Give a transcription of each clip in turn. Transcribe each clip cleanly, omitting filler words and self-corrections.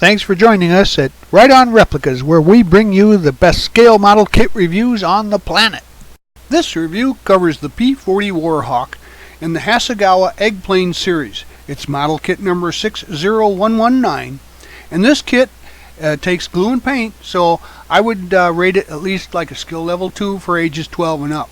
Thanks for joining us at Right On Replicas, where we bring you the best scale model kit reviews on the planet. This review covers the P40 Warhawk in the Hasegawa Eggplane series. It's model kit number 60119, and this kit takes glue and paint, so I would rate it at least like a skill level 2 for ages 12 and up.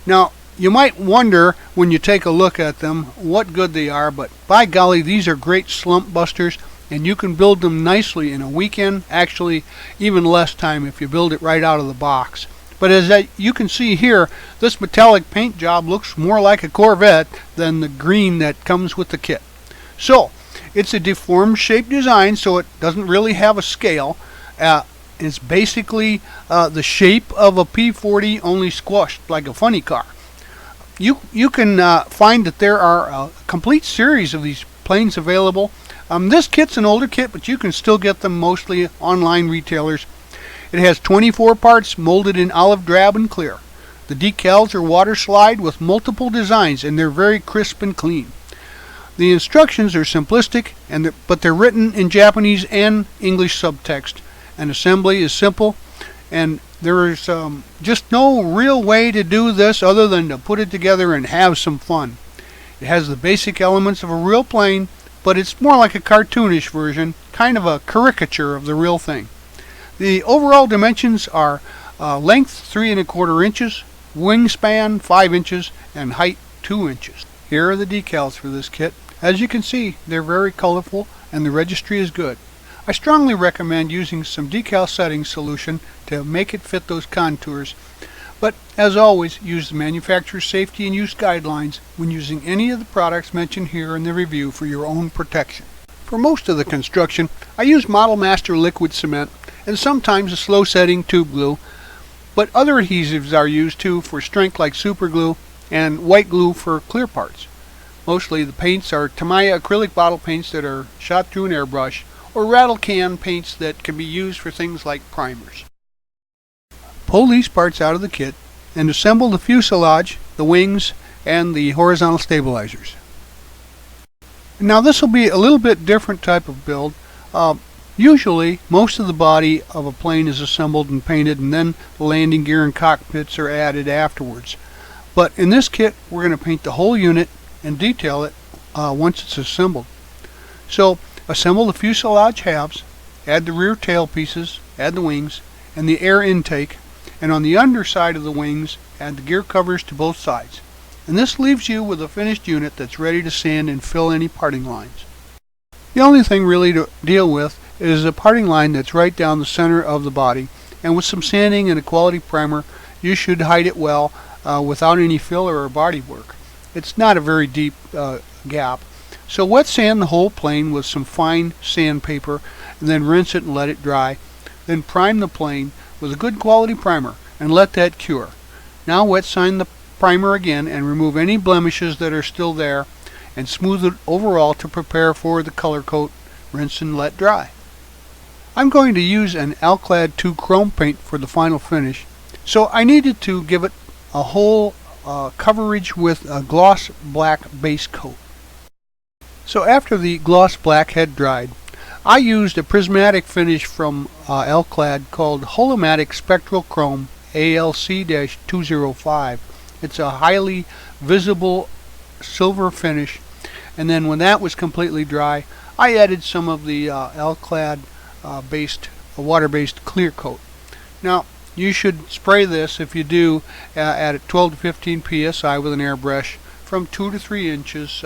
Now, you might wonder when you take a look at them what good they are, but by golly, these are great slump busters, and you can build them nicely in a weekend, actually even less time if you build it right out of the box. But as you can see here, this metallic paint job looks more like a Corvette than the green that comes with the kit. So, it's a deformed shape design, so it doesn't really have a scale. It's basically the shape of a P40, only squashed like a funny car. You can find that there are a complete series of these planes available. This kit's an older kit, but you can still get them mostly online retailers. It has 24 parts molded in olive drab and clear. The decals are water slide with multiple designs, and they're very crisp and clean. The instructions are simplistic, but they're written in Japanese and English subtext. And assembly is simple, and there is just no real way to do this other than to put it together and have some fun. It has the basic elements of a real plane, but it's more like a cartoonish version, kind of a caricature of the real thing. The overall dimensions are length 3 1/4 inches, wingspan 5 inches, and height 2 inches. Here are the decals for this kit. As you can see, they're very colorful and the registry is good. I strongly recommend using some decal setting solution to make it fit those contours. But as always, use the manufacturer's safety and use guidelines when using any of the products mentioned here in the review for your own protection. For most of the construction, I use Model Master liquid cement and sometimes a slow setting tube glue, but other adhesives are used too for strength like super glue and white glue for clear parts. Mostly the paints are Tamiya acrylic bottle paints that are shot through an airbrush, or rattle can paints that can be used for things like primers. Pull these parts out of the kit and assemble the fuselage, the wings, and the horizontal stabilizers. Now this will be a little bit different type of build. Usually most of the body of a plane is assembled and painted, and then the landing gear and cockpits are added afterwards. But in this kit we're going to paint the whole unit and detail it once it's assembled. So assemble the fuselage halves, add the rear tail pieces, add the wings, and the air intake, and on the underside of the wings add the gear covers to both sides. And this leaves you with a finished unit that's ready to sand and fill any parting lines. The only thing really to deal with is a parting line that's right down the center of the body, and with some sanding and a quality primer you should hide it well without any filler or body work. It's not a very deep gap. So wet sand the whole plane with some fine sandpaper, and then rinse it and let it dry. Then prime the plane with a good quality primer and let that cure. Now wet sand the primer again and remove any blemishes that are still there, and smooth it overall to prepare for the color coat. Rinse and let dry. I'm going to use an Alclad 2 chrome paint for the final finish, so I needed to give it a whole coverage with a gloss black base coat. So after the gloss black had dried, I used a prismatic finish from Alclad called Holomatic Spectral Chrome ALC-205. It's a highly visible silver finish, and then when that was completely dry, I added some of the Alclad water-based clear coat. Now you should spray this, if you do, at 12 to 15 psi with an airbrush from 2 to 3 inches,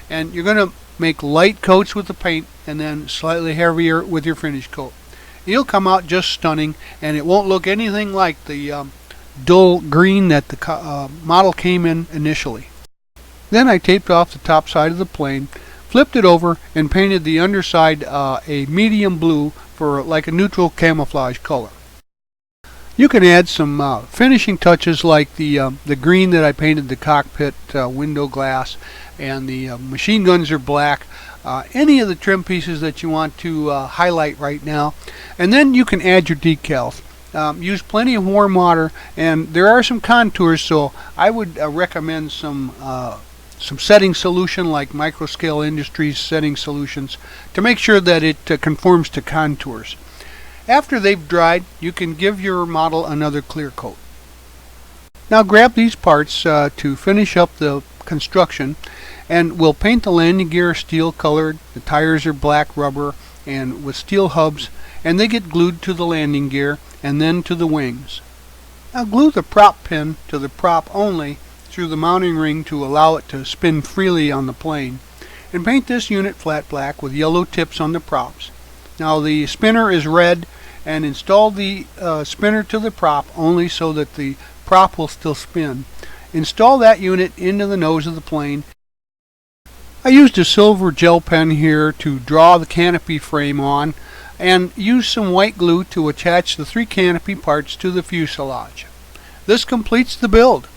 and you're going to make light coats with the paint and then slightly heavier with your finish coat. You'll come out just stunning, and it won't look anything like the dull green that the model came in initially. Then I taped off the top side of the plane, flipped it over, and painted the underside a medium blue for like a neutral camouflage color. You can add some finishing touches like the green that I painted the cockpit window glass, and the machine guns are black. Any of the trim pieces that you want to highlight right now, and then you can add your decals. Use plenty of warm water, and there are some contours, so I would recommend some some setting solution like Microscale Industries setting solutions to make sure that it conforms to contours. After they've dried, you can give your model another clear coat. Now grab these parts to finish up the construction, and we'll paint the landing gear steel colored. The tires are black rubber and with steel hubs, and they get glued to the landing gear and then to the wings. Now glue the prop pin to the prop only through the mounting ring to allow it to spin freely on the plane, and paint this unit flat black with yellow tips on the props. Now the spinner is red, and install the spinner to the prop only so that the prop will still spin. Install that unit into the nose of the plane. I used a silver gel pen here to draw the canopy frame on, and use some white glue to attach the 3 canopy parts to the fuselage. This completes the build.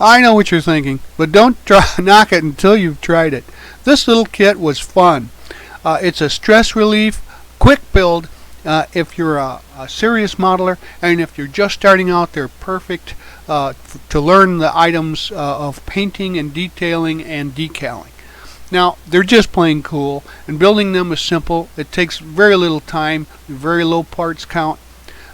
I know what you're thinking, but don't knock it until you've tried it. This little kit was fun. It's a stress relief, quick build. If you're a serious modeler, and if you're just starting out, they're perfect to learn the items of painting and detailing and decaling. Now, they're just plain cool, and building them is simple. It takes very little time, very low parts count.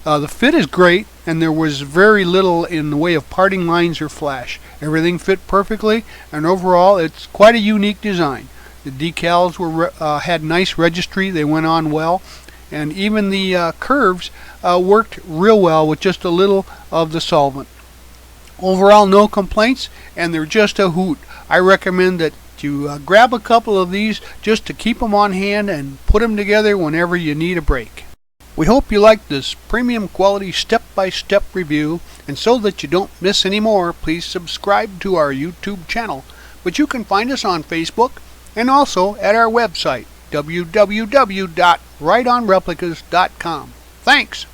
The fit is great, and there was very little in the way of parting lines or flash. Everything fit perfectly, and overall it's quite a unique design. The decals had nice registry, they went on well, and even the curves worked real well with just a little of the solvent. Overall, no complaints, and they're just a hoot. I recommend that you grab a couple of these just to keep them on hand and put them together whenever you need a break. We hope you like this premium quality step-by-step review, and so that you don't miss any more, please subscribe to our YouTube channel. But you can find us on Facebook and also at our website, www.rightonreplicas.com. Thanks!